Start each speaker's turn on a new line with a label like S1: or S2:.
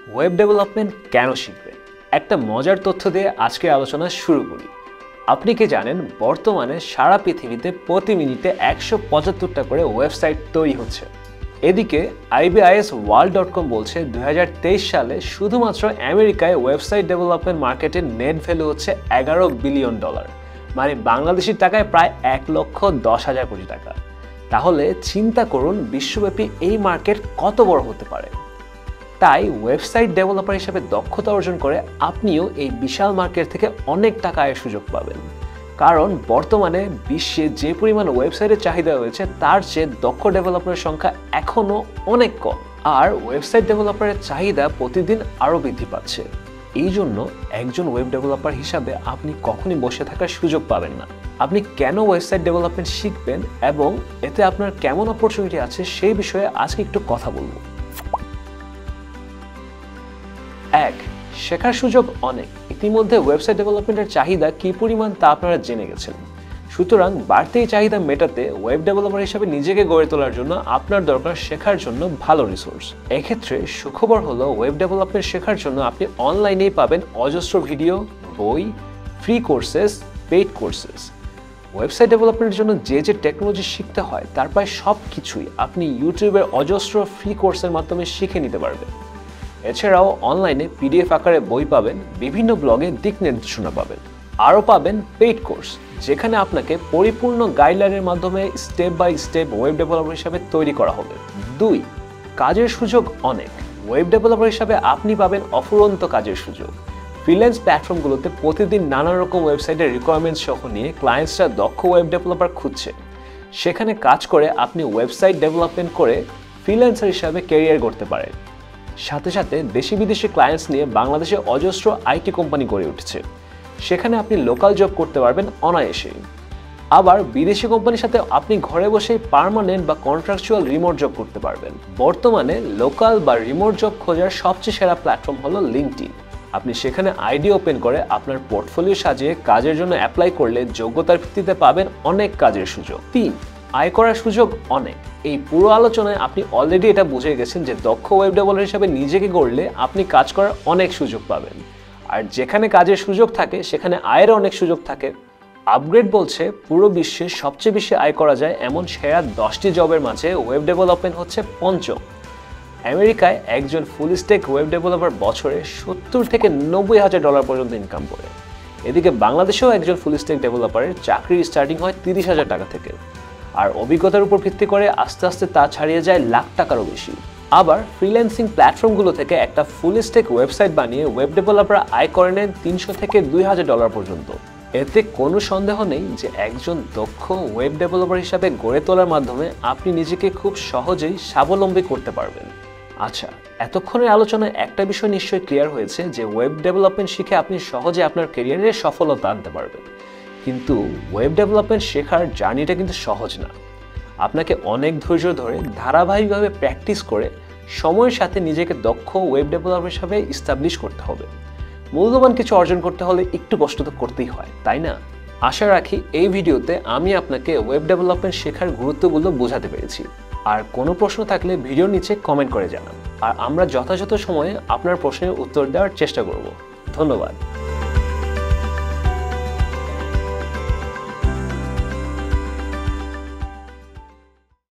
S1: Web development কেন শিখবেন? একটা মজার তথ্য দিয়ে আজকের আলোচনা শুরু করি। আপনি কি জানেন বর্তমানে সারা পৃথিবীতে প্রতি মিনিটে 175টা করে ওয়েবসাইট তৈরি হচ্ছে। এদিকে ibisworld.com বলছে 2023 সালে শুধুমাত্র আমেরিকায় ওয়েবসাইট ডেভেলপমেন্ট মার্কেটের নেট ভ্যালু হচ্ছে $11 বিলিয়ন, মানে বাংলাদেশি টাকায় প্রায় 1,10,000 কোটি টাকা। তাহলে চিন্তা করুন বিশ্বব্যাপী এই মার্কেট কত বড় হতে পারে। তাই ওয়েবসাইট ডেভেলপার হিসেবে দক্ষতা অর্জন করে আপনিও এই বিশাল মার্কেট থেকে অনেক টাকা আয়ের সুযোগ পাবেন। কারণ বর্তমানে বিশ্বে যে পরিমাণ ওয়েবসাইটের চাহিদা রয়েছে তার চেয়ে দক্ষ ডেভেলপারের সংখ্যা এখনও অনেক কম, আর ওয়েবসাইট ডেভেলপারের চাহিদা প্রতিদিন আরও বৃদ্ধি পাচ্ছে। এই জন্য একজন ওয়েব ডেভেলপার হিসাবে আপনি কখনই বসে থাকার সুযোগ পাবেন না। আপনি কেন ওয়েবসাইট ডেভেলপমেন্ট শিখবেন এবং এতে আপনার কেমন অপরচুনিটি আছে সেই বিষয়ে আজকে একটু কথা বলবো। 1. শেখার সুযোগ অনেক। ইতিমধ্যে ওয়েবসাইট ডেভেলপমেন্টের চাহিদা কী পরিমাণ তা আপনারা জেনে গেছেন। সুতরাং বাড়তি চাহিদা মেটাতে ওয়েব ডেভেলপার হিসেবে নিজেকে গড়ে তোলার জন্য আপনার দরকার শেখার জন্য ভালো রিসোর্স। এক্ষেত্রে সুখবর হলো ওয়েব ডেভেলপমেন্ট শেখার জন্য আপনি অনলাইনেই পাবেন অজস্র ভিডিও, বই, free courses, paid courses. Website ডেভেলপমেন্টের জন্য যে টেকনোলজি শিখতে হয় তার প্রায় সব কিছুই আপনি ইউটিউবের অজস্র ফ্রি কোর্সের মাধ্যমে শিখে নিতে পারবেন। এছাড়াও অনলাইনে পিডিএফ আকারে বই পাবেন, বিভিন্ন ব্লগে দিক নির্দেশনা পাবেন। আরও পাবেন পেইড কোর্স, যেখানে আপনাকে পরিপূর্ণ গাইডলাইনের মাধ্যমে step by step web developer হিসাবে তৈরি করা হবে। 2. কাজের সুযোগ অনেক। ওয়েব ডেভেলপার হিসাবে আপনি পাবেন অফুরন্ত কাজের সুযোগ। ফ্রিল্যান্স প্ল্যাটফর্মগুলোতে প্রতিদিন নানা রকম ওয়েবসাইটের রিকোয়ারমেন্টস সহ নিয়ে ক্লায়েন্টসরা দক্ষ ওয়েব ডেভেলপার খুঁজছে। সেখানে কাজ করে আপনি ওয়েবসাইট ডেভেলপমেন্ট করে ফ্রিল্যান্সার হিসাবে ক্যারিয়ার গড়তে পারেন। সাথে সাথে দেশি বিদেশি ক্লায়েন্টস নিয়ে বাংলাদেশে অজস্র আইটি কোম্পানি গড়ে উঠছে। সেখানে আপনি লোকাল জব করতে পারবেন অনায়াসেই। আবার বিদেশি কোম্পানির সাথে আপনি ঘরে বসেই পার্মানেন্ট বা কন্ট্রাকচুয়াল রিমোট জব করতে পারবেন। বর্তমানে লোকাল বা রিমোট জব খোঁজার সবচেয়ে সেরা প্ল্যাটফর্ম হলো লিঙ্কডইন। আপনি সেখানে আইডি ওপেন করে আপনার পোর্টফোলিও সাজিয়ে কাজের জন্য অ্যাপ্লাই করলে যোগ্যতার ভিত্তিতে পাবেন অনেক কাজের সুযোগ। 3. আয় করার সুযোগ অনেক। এই পুরো আলোচনায় আপনি অলরেডি এটা বুঝে গেছেন যে দক্ষ ওয়েব ডেভেলপার হিসেবে নিজেকে গড়লে আপনি কাজ করার অনেক সুযোগ পাবেন, আর যেখানে কাজের সুযোগ থাকে সেখানে আয়ের অনেক সুযোগ থাকে। আপগ্রেড বলছে পুরো বিশ্বে সবচেয়ে বেশি আয় করা যায় এমন সেরা 10টি জবের মাঝে ওয়েব ডেভেলপমেন্ট হচ্ছে পঞ্চম। আমেরিকায় একজন ফুল স্ট্যাক ওয়েব ডেভেলপার বছরে $70,000 থেকে $90,000 পর্যন্ত ইনকাম করে। এদিকে বাংলাদেশেও একজন ফুল স্ট্যাক ডেভেলপারের চাকরির স্টার্টিং হয় $30,000 টাকা থেকে, আর অভিজ্ঞতার উপর ভিত্তি করে আস্তে আস্তে তা ছাড়িয়ে যায় লাখ টাকারও বেশি। আবার ফ্রিল্যান্সিং প্ল্যাটফর্মগুলো থেকে একটা ফুল স্ট্যাক ওয়েবসাইট বানিয়ে ওয়েব ডেভেলপাররা আয় করে নেন $300 থেকে $2,000 পর্যন্ত। এতে কোনো সন্দেহ নেই যে একজন দক্ষ ওয়েব ডেভেলপার হিসাবে গড়ে তোলার মাধ্যমে আপনি নিজেকে খুব সহজেই স্বাবলম্বী করতে পারবেন। আচ্ছা, এতক্ষণের আলোচনায় একটা বিষয় নিশ্চয়ই ক্লিয়ার হয়েছে যে ওয়েব ডেভেলপমেন্ট শিখে আপনি সহজে আপনার ক্যারিয়ারে সফলতা আনতে পারবেন। কিন্তু ওয়েব ডেভেলপমেন্ট শেখার জার্নিটা কিন্তু সহজ না। আপনাকে অনেক ধৈর্য ধরে ধারাবাহিকভাবে প্র্যাকটিস করে সময়ের সাথে নিজেকে দক্ষ ওয়েব ডেভেলপার হিসাবে ইস্টাবলিশ করতে হবে। মূল্যবান কিছু অর্জন করতে হলে একটু কষ্ট তো করতেই হয়, তাই না? আশা রাখি এই ভিডিওতে আমি আপনাকে ওয়েব ডেভেলপমেন্ট শেখার গুরুত্বগুলো বোঝাতে পেরেছি। আর কোনো প্রশ্ন থাকলে ভিডিওর নিচে কমেন্ট করে জানান, আর আমরা যথাযথ সময়ে আপনার প্রশ্নের উত্তর দেওয়ার চেষ্টা করব। ধন্যবাদ।